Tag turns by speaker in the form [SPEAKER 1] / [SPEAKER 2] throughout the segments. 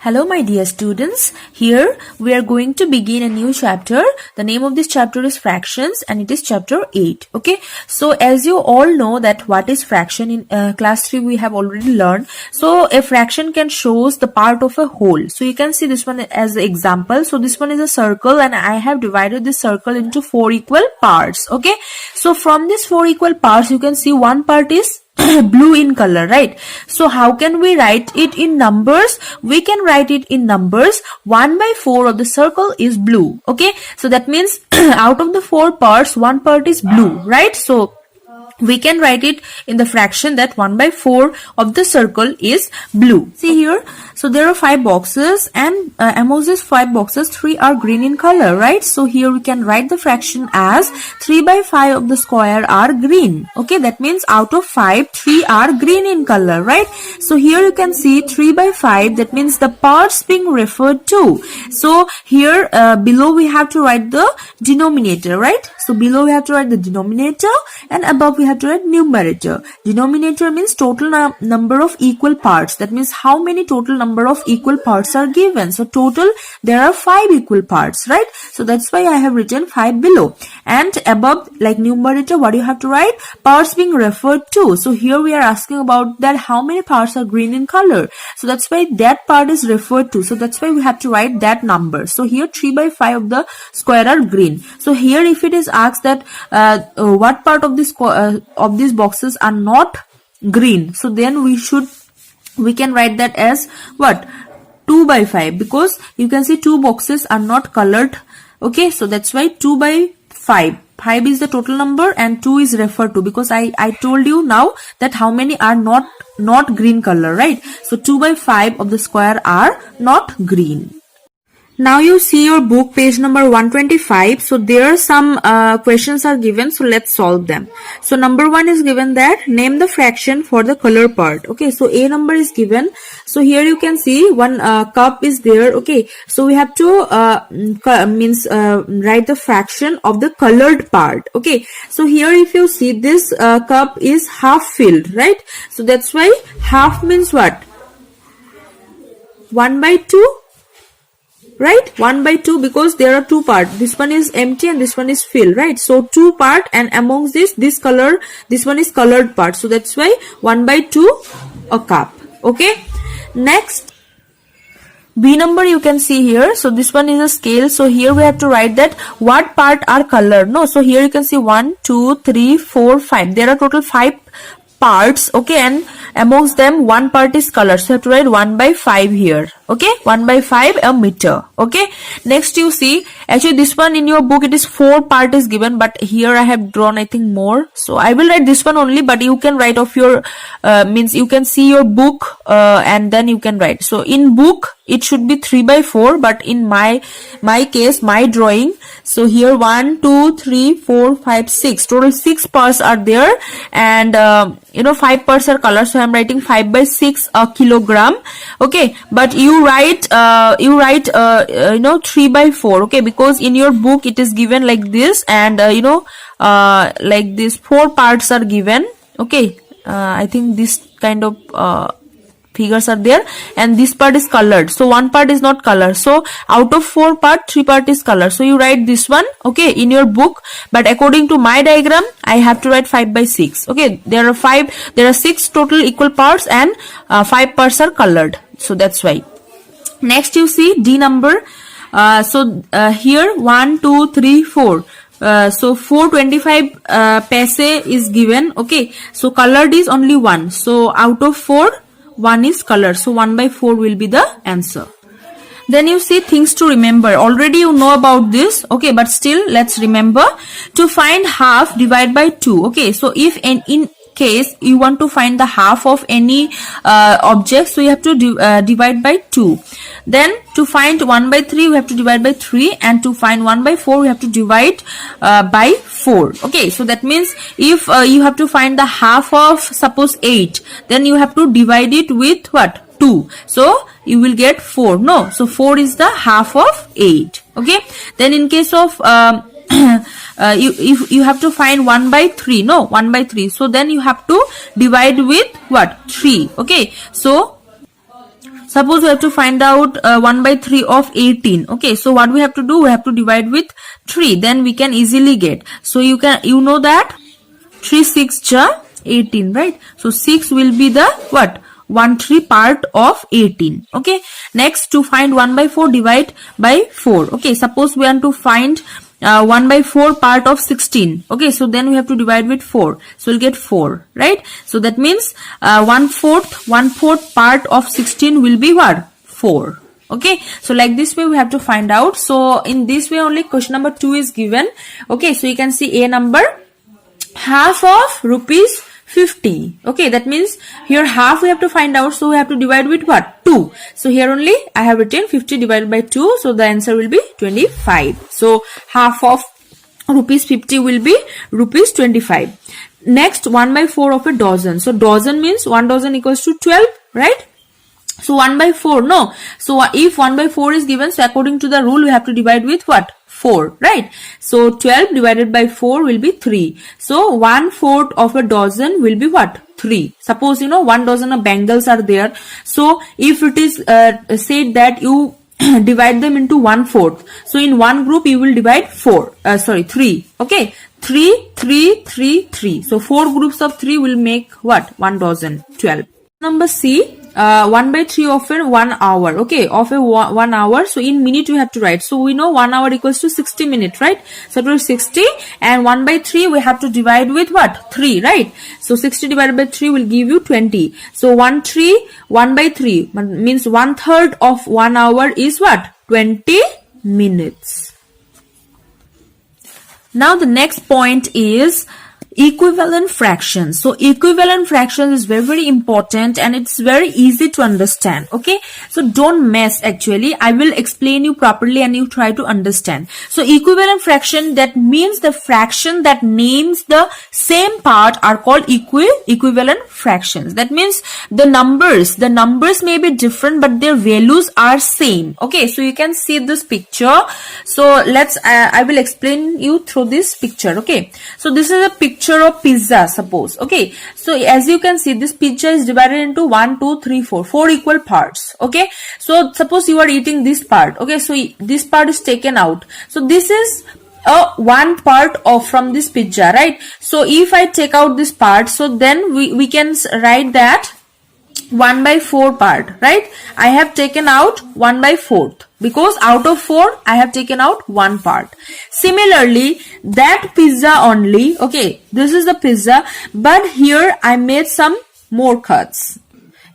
[SPEAKER 1] Hello my dear students, here we are going to begin a new chapter. The name of this chapter is fractions and it is chapter 8. Okay, so as you all know that what is fraction in class 3 we have already learned. So a fraction can shows the part of a whole. So you can see this one as an example. So this one is a circle and I have divided this circle into 4 equal parts. Okay, so from these 4 equal parts you can see one part is blue in color, right? So how can we write it in numbers? We can write it in numbers. 1/4 of the circle is blue. Okay, so that means out of the 4 parts, one part is blue, right? So we can write it in the fraction that 1/4 of the circle is blue. See here, so there are 5 boxes and among these 5 boxes 3 are green in color, right? So here we can write the fraction as 3/5 of the square are green. Okay, that means out of 5 3 are green in color, right? So here you can see 3/5, that means the parts being referred to. So here below we have to write the denominator, right? So below we have to write the denominator and above we have to write numerator. Denominator means total number of equal parts. That means how many total number of equal parts are given. So total there are 5 equal parts, right? So that's why I have written 5 below. And above, like numerator, what do you have to write? Parts being referred to. So here we are asking about that how many parts are green in color. So that's why that part is referred to. So that's why we have to write that number. So here 3/5 of the square are green. So here if it is asked that what part of this of these boxes are not green, so then we can write that as what? 2/5, because you can see 2 boxes are not colored. Okay, so that's why 2/5. 5 is the total number and 2 is referred to, because I told you now that how many are not green color, right? So 2/5 of the square are not green. Now you see your book page number 125. So there are some questions are given, so let's solve them. So number 1 is given that name the fraction for the color part. Okay, so a number is given. So here you can see one cup is there. Okay, so we have to write the fraction of the colored part. Okay, so here if you see this cup is half filled, right? So that's why half means what? 1/2. Right, 1/2, because there are 2 parts. This one is empty and this one is filled, right? So 2 part, and amongst this color, this one is colored part. So that's why 1/2 a cup. Okay, next B number you can see here. So this one is a scale. So here we have to write that what part are colored. No, so here you can see 1, 2, 3, 4, 5. There are total 5 parts. Okay, and amongst them one part is colored. So you have to write 1/5 here. Okay, 1/5 a meter. Okay, next you see, actually this one in your book it is 4 part is given, but here I have drawn I think more. So I will write this one only, but you can write of your means you can see your book and then you can write. So in book it should be 3/4, but in my case, my drawing, so here 1, 2, 3, 4, 5, 6, total 6 parts are there, and 5 parts are color. So I'm writing 5/6 a kilogram. Okay, but you write 3/4. Okay, because in your book it is given like this, and like this 4 parts are given. Okay, I think this kind of figures are there, and this part is colored. So one part is not colored. So out of 4 part, 3 part is colored. So you write this one, okay, in your book. But according to my diagram, I have to write 5/6. Okay, there are 6 total equal parts, and 5 parts are colored. So that's why. Next you see D number. Here 1, 2, 3, 4. So 4.25 paise is given. Okay, so colored is only 1. So out of 4, 1 is colored. So 1/4 will be the answer. Then you see things to remember. Already you know about this. Okay, but still let's remember. To find half, divide by 2. Okay, so if in case you want to find the half of any object, so you have to divide by 2. Then to find 1/3 we have to divide by 3, and to find 1/4 we have to divide by 4. Okay, so that means if you have to find the half of suppose 8, then you have to divide it with what? 2. So you will get 4. No, so 4 is the half of 8. Okay, then in case of if you have to find 1/3, no, 1/3, so then you have to divide with what? 3. Okay, so Suppose we have to find out 1 by 3 of 18. Okay, so what we have to do? We have to divide with 3. Then we can easily get. So you know that 3 6 ja 18, right? So 6 will be the what? 1/3 part of 18. Okay. Next, to find 1 by 4, divide by 4. Okay. Suppose we want to find 1 by 4 part of 16. Okay. So then we have to divide with 4. So we'll get 4, right? So that means 1/4 part of 16 will be what? 4. Okay. So like this way we have to find out. So in this way only question number 2 is given. Okay. So you can see a number, half of rupees 50. Okay, that means here half we have to find out, so we have to divide with what? 2. So here only I have written 50 divided by 2, so the answer will be 25. So half of rupees 50 will be rupees 25. Next, 1 by 4 of a dozen. So dozen means 1 dozen equals to 12, right? So 1 by 4, no. So if 1 by 4 is given, so according to the rule we have to divide with what? 4, right? So 12 divided by 4 will be 3. So 1/4 of a dozen will be what? 3. Suppose 1 dozen of bangles are there. So if it is said that you divide them into 1/4. So in one group you will divide 3. Okay. 3, 3, 3, 3. So 4 groups of 3 will make what? 1 dozen. 12. Number C. 1 by 3 of a 1 hour. Okay, of a 1 hour. So in minute we have to write. So we know 1 hour equals to 60 minutes, right? So it was 60, and 1 by 3 we have to divide with what? 3, right? So 60 divided by 3 will give you 20. So 1 by 3 means 1/3 of 1 hour is what? 20 minutes. Now the next point is equivalent fractions. So equivalent fractions is very, very important, and it's very easy to understand. Okay, so don't mess. Actually, I will explain you properly and you try to understand. So equivalent fraction, that means the fraction that names the same part are called equivalent fractions. That means the numbers may be different, but their values are same. Okay, so you can see this picture. So I will explain you through this picture. Okay, so this is a picture of pizza, suppose. Okay, so as you can see, this pizza is divided into 1 2 3 4 equal parts. Okay, so suppose you are eating this part. Okay, so this part is taken out. So this is one part of from this pizza, right? So if I take out this part, so then we can write that 1 by 4 part, right? I have taken out 1 by 4th, because out of 4 I have taken out 1 part. Similarly, that pizza only, okay, this is the pizza, but here I made some more cuts,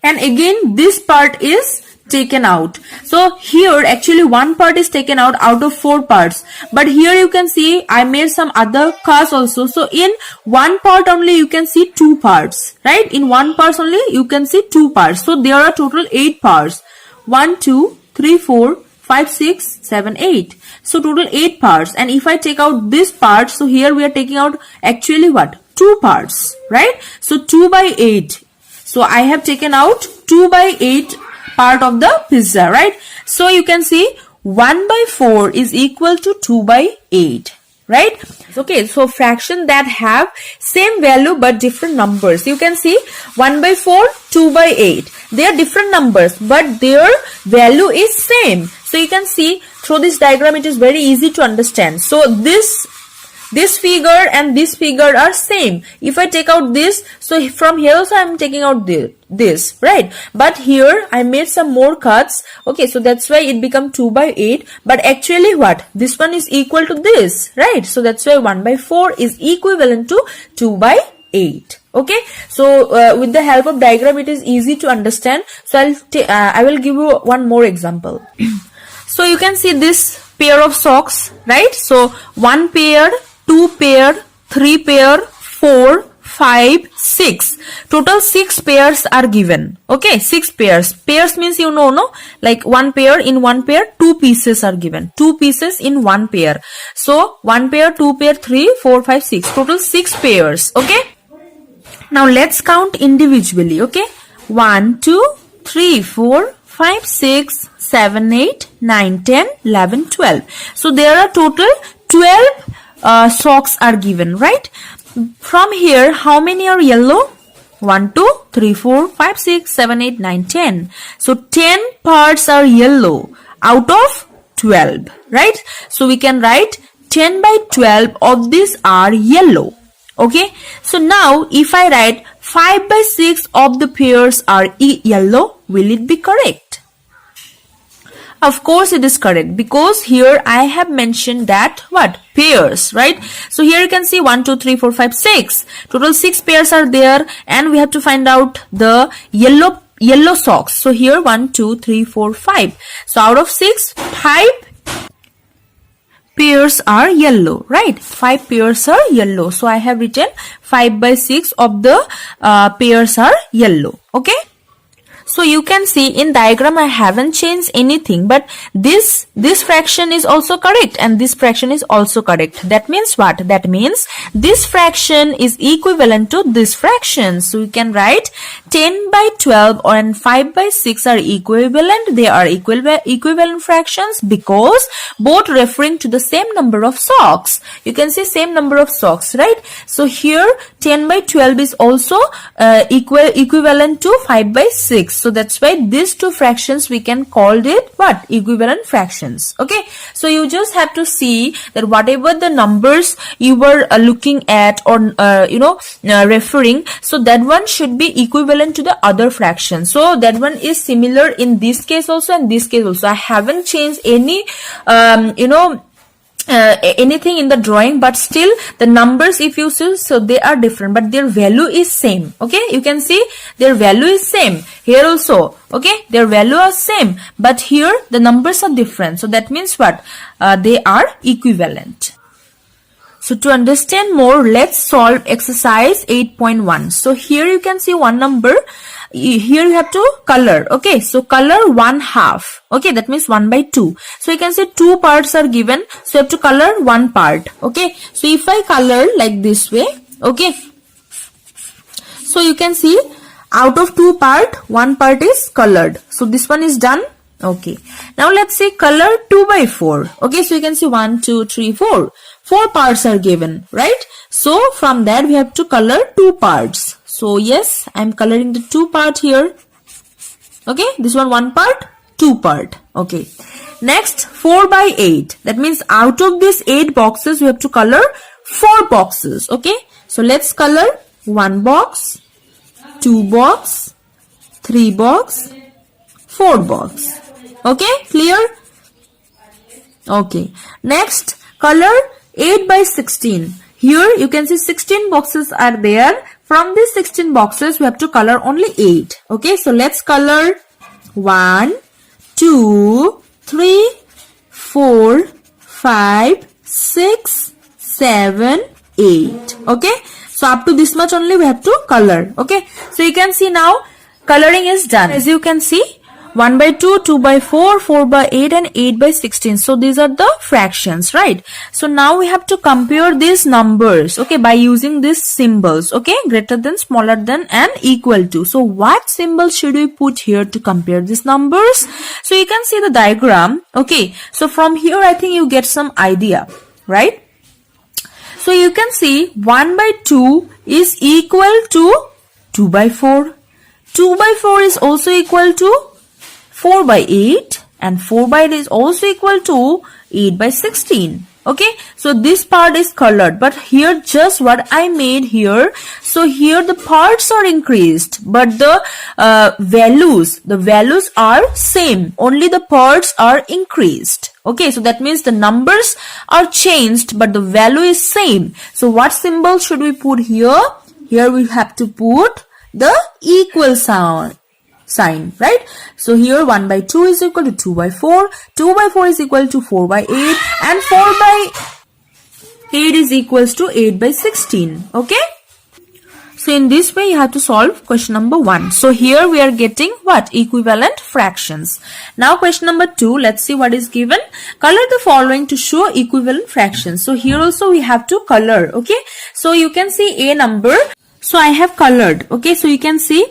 [SPEAKER 1] and again this part is taken out. So here actually 1 part is taken out of 4 parts, but here you can see I made some other cuts also. So in 1 part only you can see 2 parts, right? In 1 part only you can see 2 parts. So there are total 8 parts. 1 2 3 4 5 6 7 8. So total 8 parts. And if I take out this part, so here we are taking out actually what? 2 parts, right? So 2 by 8. So I have taken out 2 by 8 part of the pizza, right? So you can see 1 by 4 is equal to 2 by 8, right? Okay, so fraction that have same value but different numbers. You can see 1 by 4, 2 by 8. They are different numbers, but their value is same. So you can see through this diagram, it is very easy to understand. So this figure and this figure are same. If I take out this, so from here also I am taking out this, right? But here I made some more cuts. Okay, so that's why it become 2 by 8. But actually what? This one is equal to this, right? So that's why 1 by 4 is equivalent to 2 by 8. Okay, so with the help of diagram, it is easy to understand. So I will give you one more example. So you can see this pair of socks, right? So 1 pair, 2 pair, 3 pair, 4, 5, 6. Total 6 pairs are given. Okay, 6 pairs. Pairs means no? Like 1 pair, in 1 pair, 2 pieces are given. 2 pieces in 1 pair. So 1 pair, 2 pair, 3, 4, 5, 6. Total 6 pairs. Okay. Now let's count individually. Okay. 1, 2, 3, 4, 5, 6, 7, 8, 9, 10, 11, 12. So there are total 12 socks are given, right? From here, how many are yellow? 1, 2, 3, 4, 5, 6, 7, 8, 9, 10. So 10 parts are yellow out of 12, right? So we can write 10 by 12 of these are yellow. Okay, so now if I write 5 by 6 of the pears are yellow, will it be correct? Of course it is correct, because here I have mentioned that what? Pairs, right? So here you can see 1, 2, 3, 4, 5, 6. Total 6 pairs are there, and we have to find out the yellow socks. So here 1, 2, 3, 4, 5. So out of 6, 5 pairs are yellow, right? 5 pairs are yellow. So I have written 5 by 6 of the pairs are yellow. Okay. So you can see in diagram I haven't changed anything, but this fraction is also correct and this fraction is also correct. That means what? That means this fraction is equivalent to this fraction. So you can write 10 by 12 and 5 by 6 are equivalent. They are equivalent fractions because both referring to the same number of socks. You can see same number of socks, right? So here 10 by 12 is also equivalent to 5 by 6. So that's why these two fractions we can call it what? Equivalent fractions. Okay. So you just have to see that whatever the numbers you were looking at or referring, so that one should be equivalent to the other fraction. So that one is similar in this case also and this case also. I haven't changed any anything in the drawing, but still the numbers if you see, so they are different but their value is same. Okay, you can see their value is same here also. Okay, their value are same, but here the numbers are different. So that means what? They are equivalent. So to understand more, let's solve exercise 8.1. So here you can see one number. Here you have to color. Okay, so color 1/2. Okay, that means 1 by 2. So you can see 2 parts are given. So you have to color 1 part. Okay, so if I color like this way, okay, so you can see out of 2 part, 1 part is colored. So this one is done. Okay, now let's say color 2 by 4. Okay, so you can see 1, 2, 3, 4. 4 parts are given, right? So from that we have to color 2 parts. So yes, I'm coloring the 2 part here. Okay, this one 1 part, 2 part. Okay, next 4 by 8. That means out of these 8 boxes we have to color 4 boxes. Okay, so let's color 1 box, 2 box, 3 box, 4 box. Okay, clear? Okay, next color 8 by 16. Here you can see 16 boxes are there. From these 16 boxes we have to color only 8. Okay, so let's color 1, 2, 3, 4, 5, 6, 7, 8. Okay, so up to this much only we have to color. Okay, so you can see now coloring is done. As you can see, 1 by 2, 2 by 4, 4 by 8 and 8 by 16. So these are the fractions, right? So now we have to compare these numbers, okay, by using these symbols, okay, greater than, smaller than and equal to. So what symbol should we put here to compare these numbers? So you can see the diagram, okay. So from here I think you get some idea, right? So you can see 1 by 2 is equal to 2 by 4. 2 by 4 is also equal to 4 by 8 and 4 by 8 is also equal to 8 by 16. Okay, so this part is colored, but here just what I made here. So here the parts are increased, but the values are same. Only the parts are increased. Okay, so that means the numbers are changed, but the value is same. So what symbol should we put here? Here we have to put the equal sign, right? So here 1 by 2 is equal to 2 by 4, 2 by 4 is equal to 4 by 8 and 4 by 8 is equals to 8 by 16. Okay, so in this way you have to solve question number 1. So here we are getting what? Equivalent fractions. Now question number 2, let's see what is given. Color the following to show equivalent fractions. So here also we have to color. Okay, so you can see a number. So I have colored. Okay, so you can see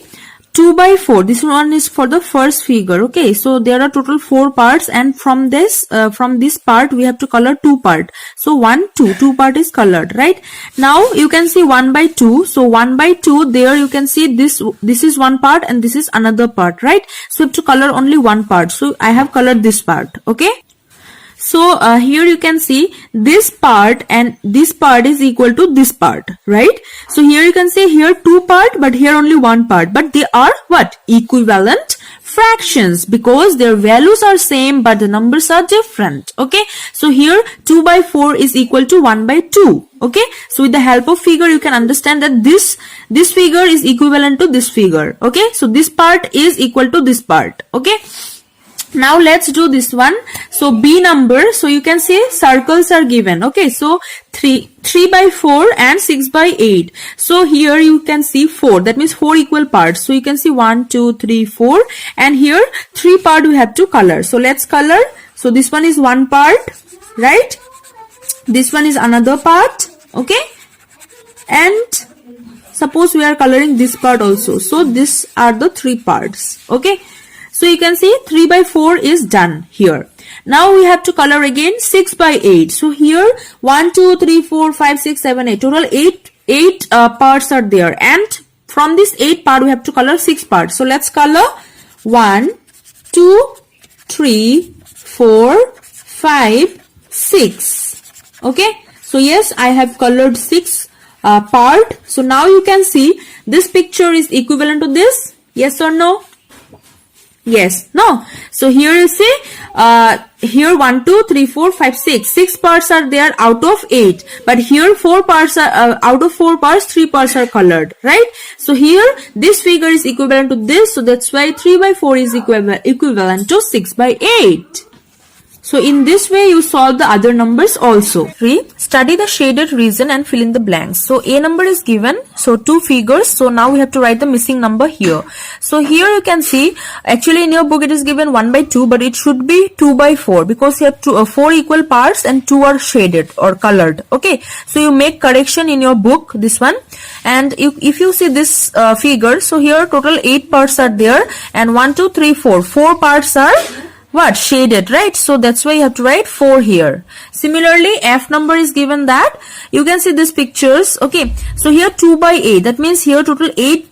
[SPEAKER 1] 2 by 4, this one is for the first figure. Okay, so there are total 4 parts, and from this part we have to color 2 part. So 1 2 part is colored, right? Now you can see 1 by 2. So 1 by 2, there you can see this is one part and this is another part, right? So we have to color only one part. So I have colored this part. Okay, so here you can see this part and this part is equal to this part, right? So here you can see here 2 part, but here only 1 part, but they are what? Equivalent fractions, because their values are same but the numbers are different. Okay, so here 2 by 4 is equal to 1 by 2. Okay, so with the help of figure you can understand that this figure is equivalent to this figure. Okay, so this part is equal to this part. Okay, now let's do this one. So B number, so you can see circles are given. Okay, so 3 by 4 and 6 by 8. So here you can see 4, that means 4 equal parts. So you can see 1 2 3 4, and here 3 part we have to color. So let's color. So this one is one part, right? This one is another part. Okay, and suppose we are coloring this part also. So these are the 3 parts. Okay, so you can see 3 by 4 is done here. Now we have to color again 6 by 8. So here 1 2 3 4 5 6 7 8, total 8 parts are there, and from this 8 part we have to color 6 parts. So let's color 1 2 3 4 5 6. Okay, so yes, I have colored 6 part. So now you can see this picture is equivalent to this. Yes or no? Yes, no. So here you see here 1 2 3 4 5 6 parts are there out of 8, but here 4 parts are out of 4 parts 3 parts are colored, right? So here this figure is equivalent to this, so that's why 3 by 4 is equivalent to 6 by 8. So in this way you solve the other numbers also. 3. Study the shaded region and fill in the blanks. So A number is given. So 2 figures. So now we have to write the missing number here. So here you can see, actually in your book it is given 1 by 2, but it should be 2 by 4, because you have 4 equal parts and 2 are shaded or colored. Okay, so you make correction in your book, this one. And if you see this figure, so here total 8 parts are there, and 1 2 3 4 parts are what? Shaded, right? So that's why you have to write 4 here. Similarly, F number is given that you can see these pictures. Okay, so here 2 by 8, that means here total 8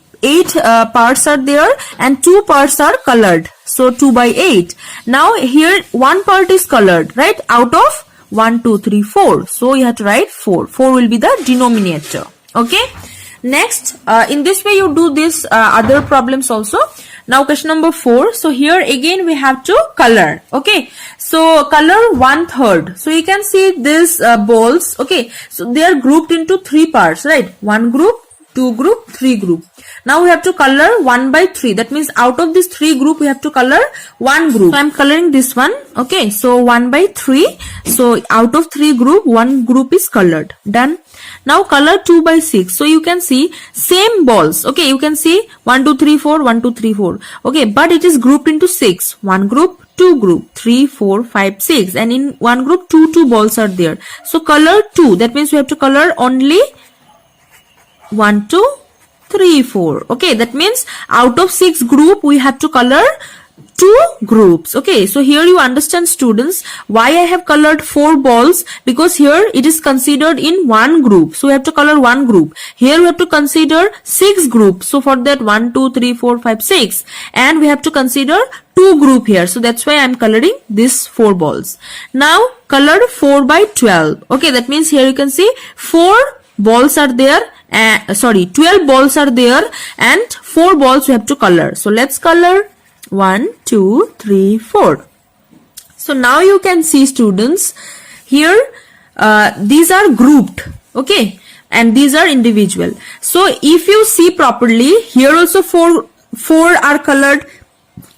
[SPEAKER 1] parts are there and 2 parts are colored. So 2 by 8. Now here 1 part is colored, right? Out of 1 2 3 4. So you have to write 4. 4 will be the denominator. Okay. Next, in this way you do this other problems also. Now question number 4. So here again we have to color. Okay, so color 1/3. So you can see these balls. Okay, so they are grouped into 3 parts, right? 1 group, 2 group, 3 group. Now we have to color 1 by 3. That means out of this 3 group we have to color 1 group. So I'm coloring this one. Okay, so 1 by 3. So out of 3 group, 1 group is colored. Done. Now color 2 by 6. So you can see same balls. Okay, you can see 1 2 3 4 1 2 3 4. Okay, but it is grouped into 6. 1 group, 2 group, 3 4 5 6, and in 1 group 2 balls are there. So color 2. That means we have to color only 1 2 3 4. Okay, that means out of 6 group we have to color 2 groups. Okay, so here you understand, students, why I have colored 4 balls, because here it is considered in 1 group. So we have to color 1 group. Here we have to consider 6 groups. So for that 1 2 3 4 5 6, and we have to consider 2 group here. So that's why I am coloring these 4 balls. Now color 4 by 12. Okay, that means here you can see 4 balls are there. 12 balls are there and 4 balls we have to color. So let's color 1 2 3 4. So now you can see, students, here these are grouped. Okay, and these are individual. So if you see properly, here also 4 are colored,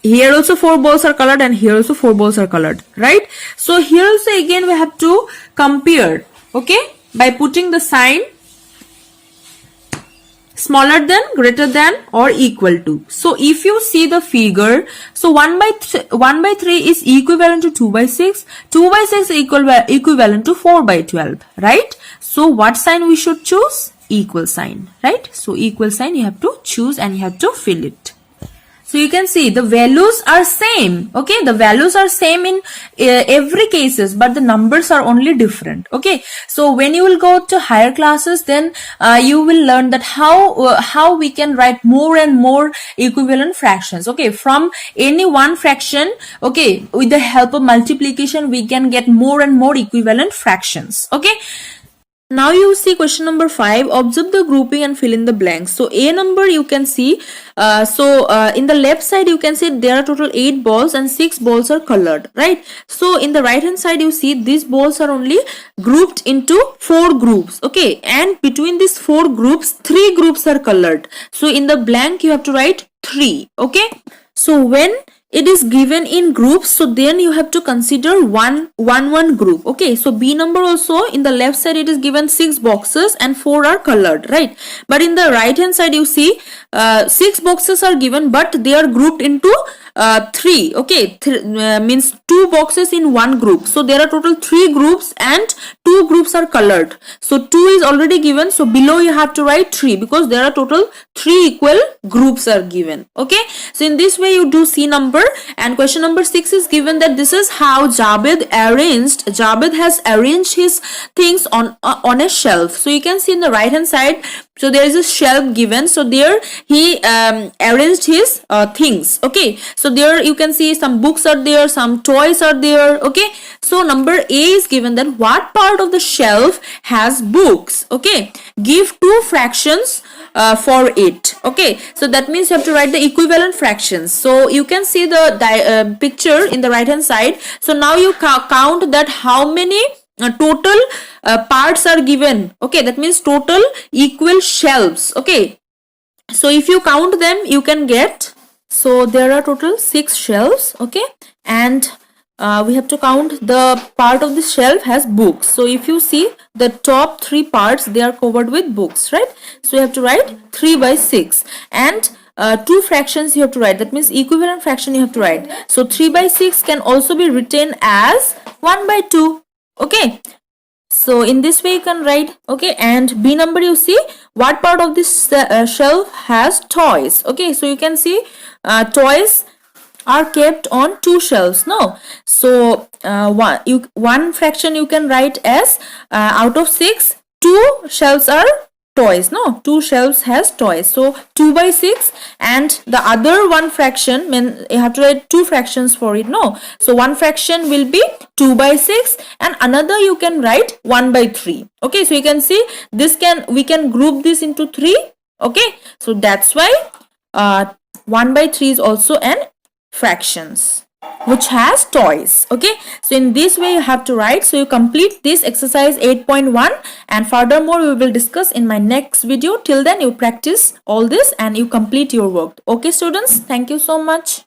[SPEAKER 1] here also 4 balls are colored, and here also 4 balls are colored, right? So here also again we have to compare, okay, by putting the sign smaller than, greater than, or equal to. So if you see the figure, so 1 by 3 is equivalent to 2 by 6, 2 by 6 is equivalent to 4 by 12, right? So what sign we should choose? Equal sign, right? So equal sign you have to choose and you have to fill it. So you can see the values are same. Okay, the values are same in every cases, but the numbers are only different. Okay, so when you will go to higher classes, then you will learn that how we can write more and more equivalent fractions. Okay, from any one fraction, okay, with the help of multiplication, we can get more and more equivalent fractions. Okay. Now you see question number 5. Observe the grouping and fill in the blanks. So A number you can see. In the left side you can see there are total 8 balls and 6 balls are colored, right? So in the right hand side you see these balls are only grouped into 4 groups. Okay, and between these 4 groups 3 groups are colored. So in the blank you have to write 3. Okay, so when it is given in groups, so then you have to consider one group. Okay, so B number also in the left side it is given 6 boxes and 4 are colored, right? But in the right hand side you see 6 boxes are given, but they are grouped into 3. Okay, means 2 boxes in one group. So there are total 3 groups and 2 groups are colored. So 2 is already given, so below you have to write 3 because there are total 3 equal groups are given. Okay, so in this way you do C number. And question number 6 is given that this is how Javed has arranged his things on a shelf. So you can see in the right hand side, so there is a shelf given, so there he arranged his things. Okay, so there you can see some books are there, some toys are there. Okay, so number A is given that what part of the shelf has books. Okay, give 2 fractions for it. Okay, so that means you have to write the equivalent fractions. So you can see the picture in the right hand side. So now you count that how many total parts are given. Okay, that means total equal shelves. Okay, so if you count them you can get, so there are total 6 shelves. Okay, and we have to count the part of the shelf has books. So if you see the top 3 parts, they are covered with books, right? So you have to write 3 by 6 and 2 fractions you have to write. That means equivalent fraction you have to write. So 3 by 6 can also be written as 1 by 2. Okay, so in this way you can write. Okay, and B number you see what part of this shelf has toys. Okay, so you can see toys are kept on 2 shelves. No, so one fraction you can write as out of 6 2 shelves are toys. No, 2 shelves has toys, so 2 by 6, and the other one fraction, mean you have to write 2 fractions for it. No, so one fraction will be 2 by 6 and another you can write 1 by 3. Okay, so you can see we can group this into 3. Okay, so that's why 1 by 3 is also an fractions which has toys. Okay, so in this way you have to write. So you complete this exercise 8.1 and furthermore we will discuss in my next video. Till then you practice all this and you complete your work. Okay students, thank you so much.